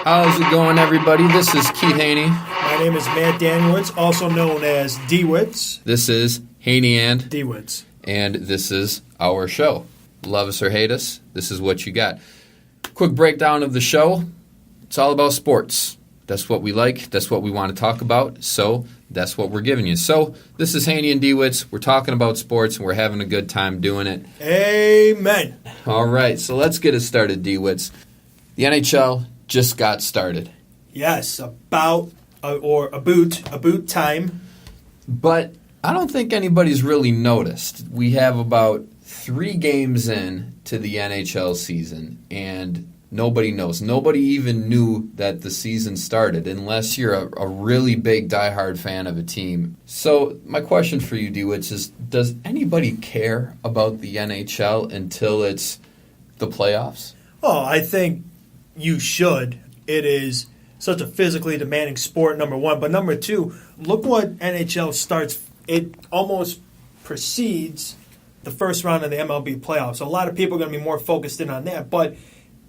How's it going, everybody? This is Keith Haney. My name is Matt Danielitz, also known as D-Witz. This is Haney and D-Witz. And this is our show. Love us or hate us, this is what you got. Quick breakdown of the show. It's all about sports. That's what we like. That's what we want to talk about. So that's what we're giving you. So this is Haney and D-Witz. We're talking about sports, and we're having a good time doing it. Amen. All right, so let's get it started, D-Witz. The NHL just got started. Yes, a boot time. But I don't think anybody's really noticed. We have about 3 games in to the NHL season, and nobody knows. Nobody even knew that the season started unless you're a really big diehard fan of a team. So my question for you, D-Witz, is does anybody care about the NHL until it's the playoffs? Oh, I think you should. It is such a physically demanding sport, number one. But number two, look what NHL starts. It almost precedes the first round of the MLB playoffs. A lot of people are going to be more focused in on that. But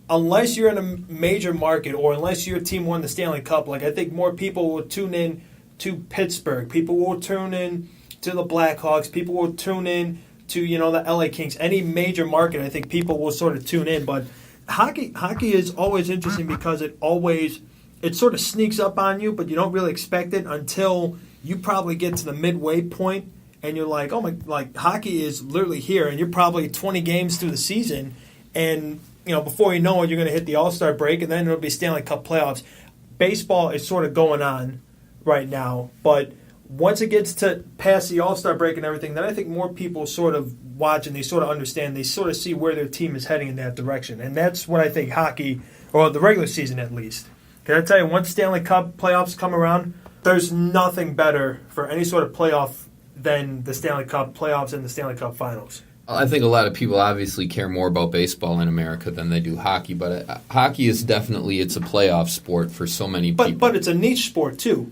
unless you're in a major market or unless your team won the Stanley Cup, like I think more people will tune in to Pittsburgh. People will tune in to the Blackhawks. People will tune in to, the LA Kings. Any major market, I think people will sort of tune in. But hockey is always interesting because it sort of sneaks up on you, but you don't really expect it until you probably get to the midway point and you're like, oh my, like hockey is literally here, and you're probably 20 games through the season, and before you know it, you're going to hit the All-Star break, and then it'll be Stanley Cup playoffs. Baseball is sort of going on right now, but once it gets to past the All-Star break and everything, then I think more people sort of watch and they sort of understand. They sort of see where their team is heading in that direction. And that's what I think hockey, or the regular season at least. Can I tell you, once Stanley Cup playoffs come around, there's nothing better for any sort of playoff than the Stanley Cup playoffs and the Stanley Cup finals. I think a lot of people obviously care more about baseball in America than they do hockey, but hockey is definitely, it's a playoff sport for so many people. But it's a niche sport too.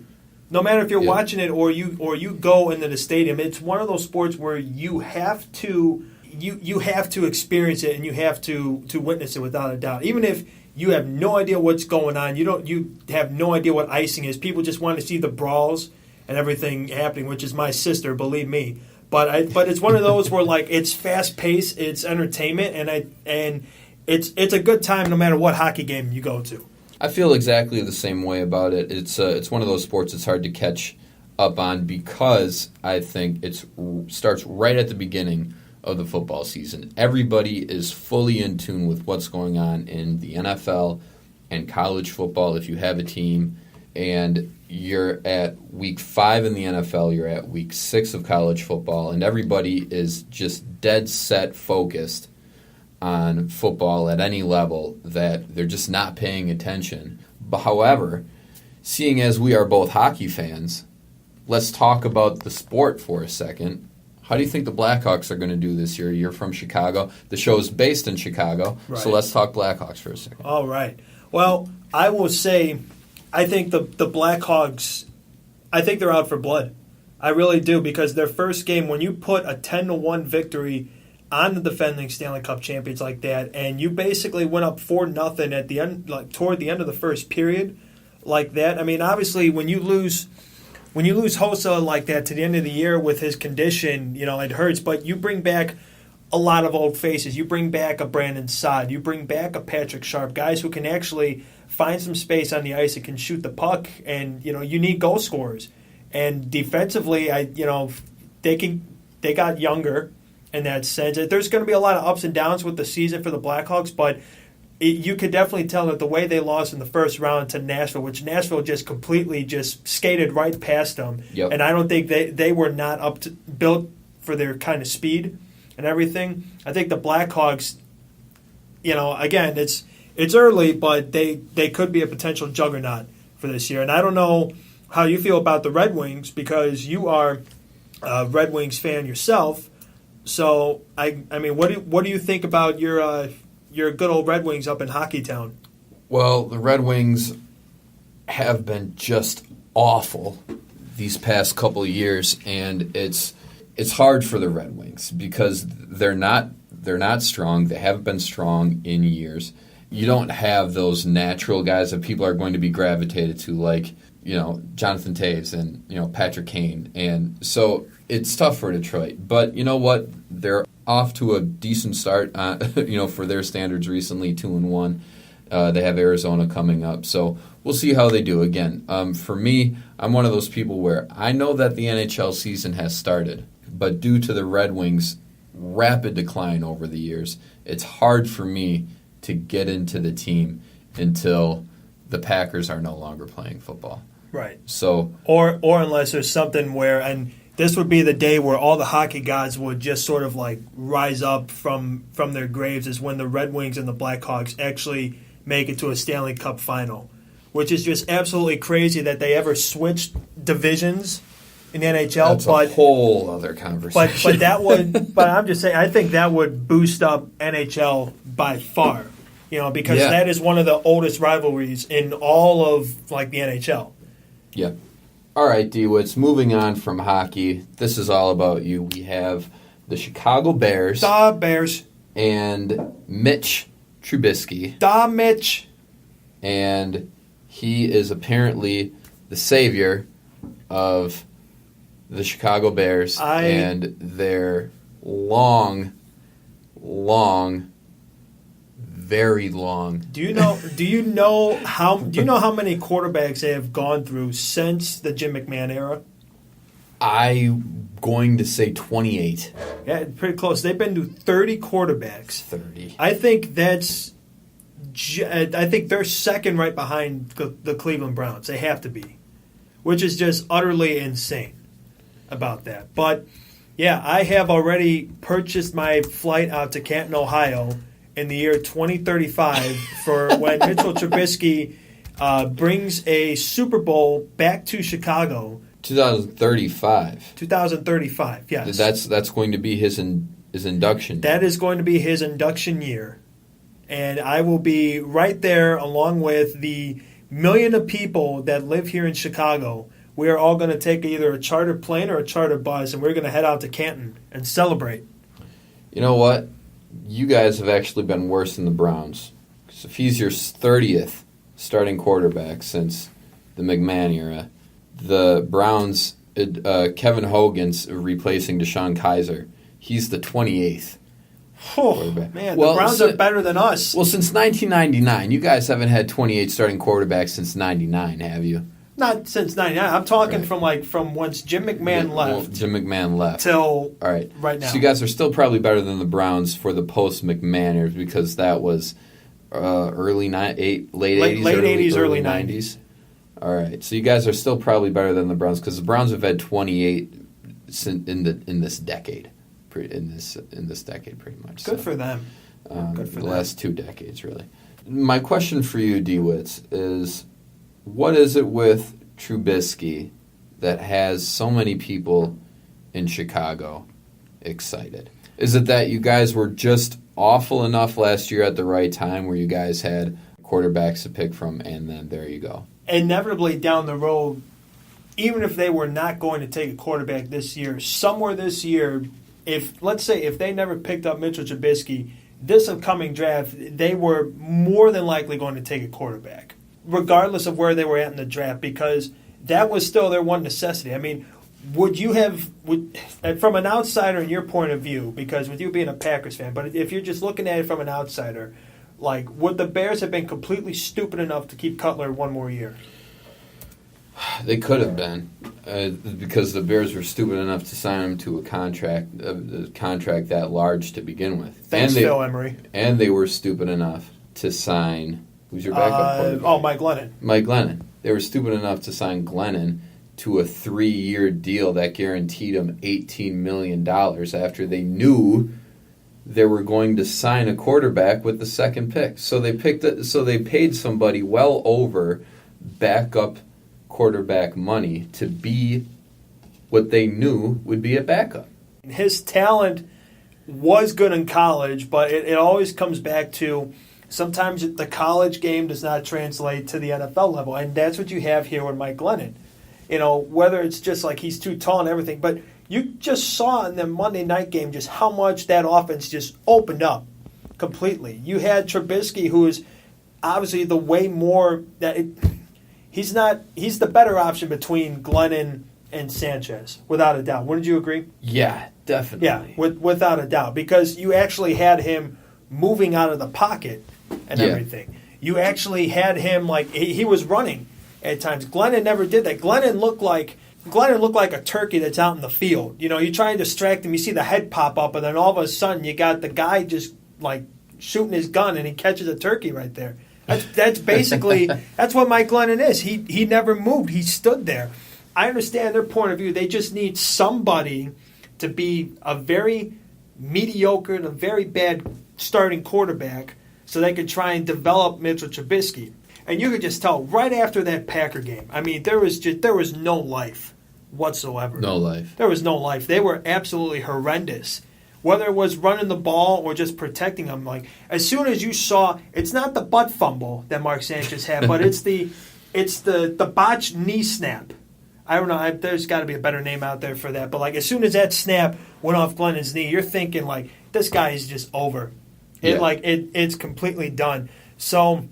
No matter if you're watching it or you go into the stadium, it's one of those sports where you have to experience it and you have to witness it without a doubt. Even if you have no idea what's going on, you have no idea what icing is. People just want to see the brawls and everything happening, which is my sister, believe me. But it's one of those where like it's fast paced, it's entertainment, and it's a good time no matter what hockey game you go to. I feel exactly the same way about it. It's one of those sports it's hard to catch up on because I think it starts right at the beginning of the football season. Everybody is fully in tune with what's going on in the NFL and college football if you have a team. And you're at week 5 in the NFL, you're at week 6 of college football, and everybody is just dead set focused on football at any level that they're just not paying attention. But however, seeing as we are both hockey fans, let's talk about the sport for a second. How do you think the Blackhawks are going to do this year? You're from Chicago. The show is based in Chicago, right. So let's talk Blackhawks for a second. All right. Well, I will say I think the Blackhawks, I think they're out for blood. I really do, because their first game, when you put a 10-1 victory on the defending Stanley Cup champions like that, and you basically went up 4-0 at the end, like toward the end of the first period, like that. I mean, obviously, when you lose Hossa like that to the end of the year with his condition, it hurts. But you bring back a lot of old faces. You bring back a Brandon Saad. You bring back a Patrick Sharp, guys who can actually find some space on the ice and can shoot the puck. And you need goal scorers. And defensively, they got younger. In that sense, there's going to be a lot of ups and downs with the season for the Blackhawks, but you could definitely tell that the way they lost in the first round to Nashville, which Nashville just completely just skated right past them, yep. And I don't think they were not built for their kind of speed and everything. I think the Blackhawks, again, it's early, but they could be a potential juggernaut for this year. And I don't know how you feel about the Red Wings, because you are a Red Wings fan yourself. So I mean, what do you think about your good old Red Wings up in Hockey Town? Well, the Red Wings have been just awful these past couple of years, and it's hard for the Red Wings because they're not They're not strong. They haven't been strong in years. You don't have those natural guys that people are going to be gravitated to, like, Jonathan Taves and, Patrick Kane. And so it's tough for Detroit. But you know what? They're off to a decent start, for their standards recently, 2-1. They have Arizona coming up. So we'll see how they do. Again, for me, I'm one of those people where I know that the NHL season has started, but due to the Red Wings' rapid decline over the years, it's hard for me to get into the team until the Packers are no longer playing football. Right. So, or unless there's something where, and this would be the day where all the hockey gods would just sort of like rise up from their graves, is when the Red Wings and the Blackhawks actually make it to a Stanley Cup final, which is just absolutely crazy that they ever switched divisions in the NHL. That's a whole other conversation. But I'm just saying, I think that would boost up NHL by far, because that is one of the oldest rivalries in all of the NHL. Yeah. All right, D-Witz, moving on from hockey, this is all about you. We have the Chicago Bears. The Bears. And Mitch Trubisky. The Mitch. And he is apparently the savior of the Chicago Bears and their very long. Do you know how many quarterbacks they have gone through since the Jim McMahon era? I'm going to say 28. Yeah, pretty close. They've been to 30 quarterbacks. 30. I think they're second right behind the Cleveland Browns. They have to be, which is just utterly insane about that. But yeah, I have already purchased my flight out to Canton, Ohio, in the year 2035 for when Mitchell Trubisky brings a Super Bowl back to Chicago. 2035. 2035, yes. That's going to be his induction. That is going to be his induction year. And I will be right there along with the million of people that live here in Chicago. We are all going to take either a charter plane or a charter bus, and we're going to head out to Canton and celebrate. You know what? You guys have actually been worse than the Browns. Because if he's your 30th starting quarterback since the McMahon era, the Browns, Kevin Hogan's replacing Deshaun Kaiser. He's the 28th quarterback. Man, the Browns are better than us. Well, since 1999, you guys haven't had 28 starting quarterbacks since 99, have you? Not since 99. I'm talking from once Jim McMahon left. Well, Jim McMahon left. Till right now. So you guys are still probably better than the Browns for the post-McMahon years, because that was late 80s, early 90s. All right. So you guys are still probably better than the Browns, because the Browns have had 28 in this decade. In this decade, pretty much. Good for them. Good for the last 2 decades, really. My question for you, D-Witz, is what is it with Trubisky that has so many people in Chicago excited? Is it that you guys were just awful enough last year at the right time where you guys had quarterbacks to pick from, and then there you go? Inevitably down the road, even if they were not going to take a quarterback this year, somewhere this year, if they never picked up Mitchell Trubisky, this upcoming draft, they were more than likely going to take a quarterback, regardless of where they were at in the draft, because that was still their one necessity. I mean, would from an outsider in your point of view, because with you being a Packers fan, but if you're just looking at it from an outsider, would the Bears have been completely stupid enough to keep Cutler one more year? They could have been, because the Bears were stupid enough to sign him to a contract that large to begin with. Thanks, Phil Emery. And they were stupid enough to sign, who's your backup quarterback? Mike Glennon. Mike Glennon. They were stupid enough to sign Glennon to a 3-year deal that guaranteed him $18 million after they knew they were going to sign a quarterback with the second pick. So they paid somebody well over backup quarterback money to be what they knew would be a backup. His talent was good in college, but it always comes back to sometimes the college game does not translate to the NFL level, and that's what you have here with Mike Glennon. Whether it's just he's too tall and everything, but you just saw in the Monday night game just how much that offense just opened up completely. You had Trubisky, who is obviously the way more he's the better option between Glennon and Sanchez, without a doubt. Wouldn't you agree? Yeah, definitely. Yeah, without a doubt, because you actually had him moving out of the pocket and everything. You actually had him like he was running at times. Glennon never did that. Glennon looked like a turkey that's out in the field. You know, you try and distract him, you see the head pop up, and then all of a sudden you got the guy just like shooting his gun and he catches a turkey right there. That's basically that's what Mike Glennon is. He never moved. He stood there. I understand their point of view. They just need somebody to be a very mediocre and a very bad starting quarterback so they could try and develop Mitchell Trubisky. And you could just tell right after that Packer game. I mean, there was no life whatsoever. No life. There was no life. They were absolutely horrendous. Whether it was running the ball or just protecting them, like as soon as you saw, it's not the butt fumble that Mark Sanchez had, but it's the botched knee snap. I don't know. There's got to be a better name out there for that. But like as soon as that snap went off Glennon's knee, you're thinking like this guy is just over. It's completely done. So,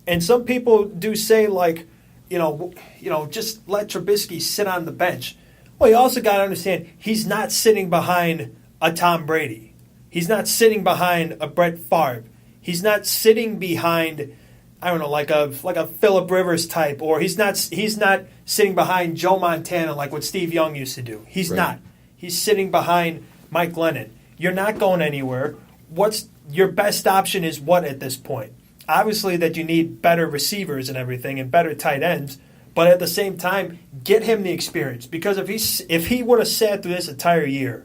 and some people do say like, just let Trubisky sit on the bench. Well, you also got to understand he's not sitting behind a Tom Brady. He's not sitting behind a Brett Favre. He's not sitting behind, I don't know, like a Phillip Rivers type, or he's not sitting behind Joe Montana like what Steve Young used to do. He's not. He's sitting behind Mike Glennon. You're not going anywhere. What's your best option is what at this point? Obviously that you need better receivers and everything and better tight ends, but at the same time, get him the experience. Because if he would have sat through this entire year,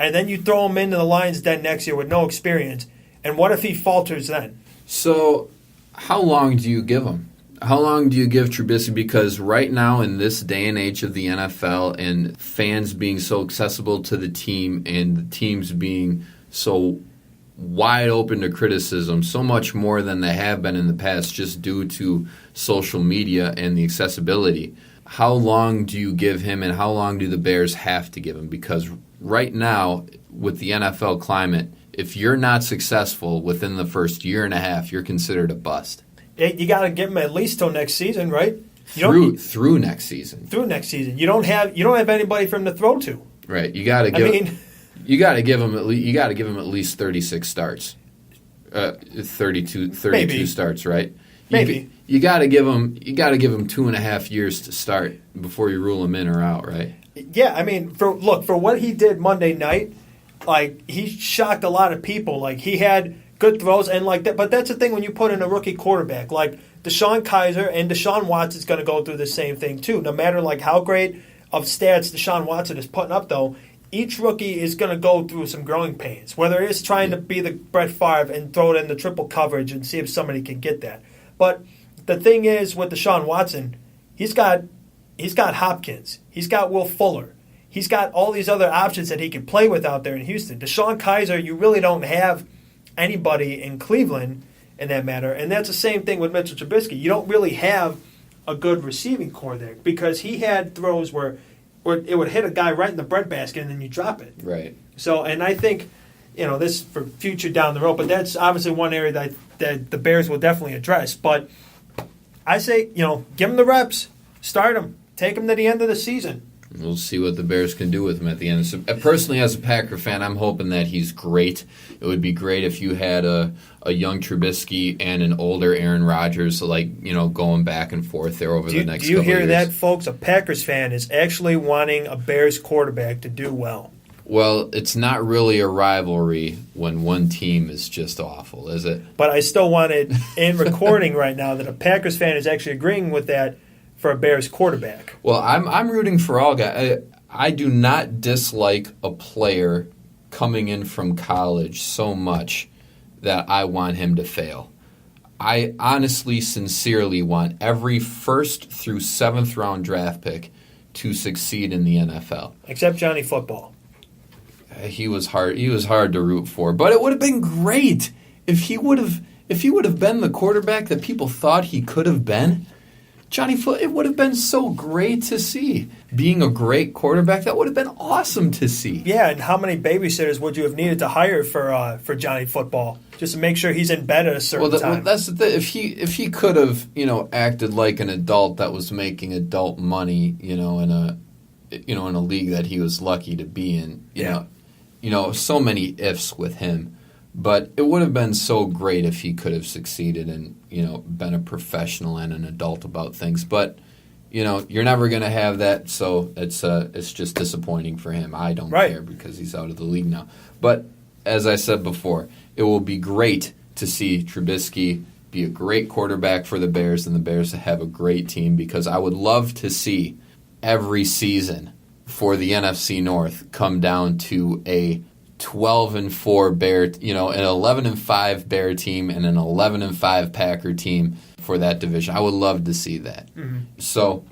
and then you throw him into the Lions den next year with no experience, and what if he falters then? So how long do you give him? How long do you give Trubisky? Because right now in this day and age of the NFL and fans being so accessible to the team and the teams being so wide open to criticism, so much more than they have been in the past just due to social media and the accessibility, how long do you give him and how long do the Bears have to give him? Because right now, with the NFL climate, if you're not successful within the first year and a half, you're considered a bust. You got to give him at least till next season, right? Through next season. Through next season, you don't have anybody for him to throw to. Right. You got to give. You got to give him at least 36 starts, 32 starts, right? Maybe you got to give him 2.5 years to start before you rule him in or out, right? Yeah, I mean, for what he did Monday night, like he shocked a lot of people. Like he had good throws and like that. But that's the thing when you put in a rookie quarterback like Deshaun Kaiser and Deshaun Watson's going to go through the same thing too. No matter like how great of stats Deshaun Watson is putting up, though, each rookie is going to go through some growing pains. Whether it's trying to be the Brett Favre and throw it in the triple coverage and see if somebody can get that. But the thing is with Deshaun Watson, he's got Hopkins, he's got Will Fuller, he's got all these other options that he can play with out there in Houston. Deshaun Kaiser, you really don't have anybody in Cleveland in that matter, and that's the same thing with Mitchell Trubisky. You don't really have a good receiving core there because he had throws where it would hit a guy right in the breadbasket and then you drop it. Right. So, and I think, this for future down the road, but that's obviously one area that the Bears will definitely address. But I say, give him the reps, start him, take him to the end of the season. We'll see what the Bears can do with him at the end. So, personally, as a Packer fan, I'm hoping that he's great. It would be great if you had a young Trubisky and an older Aaron Rodgers, going back and forth there over the next couple of years. Do you hear that, folks? A Packers fan is actually wanting a Bears quarterback to do well. Well, it's not really a rivalry when one team is just awful, is it? But I still want it in recording right now that a Packers fan is actually agreeing with that for a Bears quarterback. Well, I'm rooting for all guys. I do not dislike a player coming in from college so much that I want him to fail. I honestly, sincerely want every first through seventh round draft pick to succeed in the NFL. Except Johnny Football. He was hard to root for, but it would have been great if he would have been the quarterback that people thought he could have been. Johnny Foot, it would have been so great to see. Being a great quarterback, that would have been awesome to see. Yeah, and how many babysitters would you have needed to hire for Johnny Football just to make sure he's in bed at a certain time? Well, that's the thing. If he could have, acted like an adult that was making adult money, in a league that he was lucky to be in, so many ifs with him. But it would have been so great if he could have succeeded and, been a professional and an adult about things. But, you're never going to have that, so it's just disappointing for him. I don't care because he's out of the league now. But as I said before, it will be great to see Trubisky be a great quarterback for the Bears and the Bears have a great team, because I would love to see every season for the NFC North come down to a 12-4 Bear, an 11-5 Bear team and an 11-5 Packer team for that division. I would love to see that. Mm-hmm. So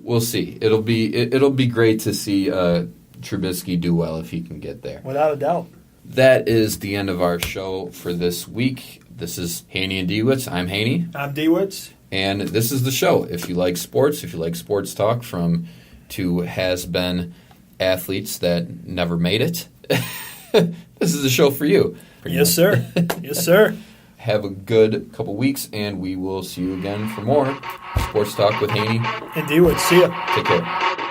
we'll see. It'll be great to see Trubisky do well if he can get there. Without a doubt. That is the end of our show for this week. This is Haney and Dewitz. I'm Haney. I'm Dewitz. And this is the show. If you like sports, talk from two has-been athletes that never made it, this is the show for you. Yes, sir. Yes, sir. Have a good couple weeks, and we will see you again for more Sports Talk with Haney and Dewitz. See ya. Take care.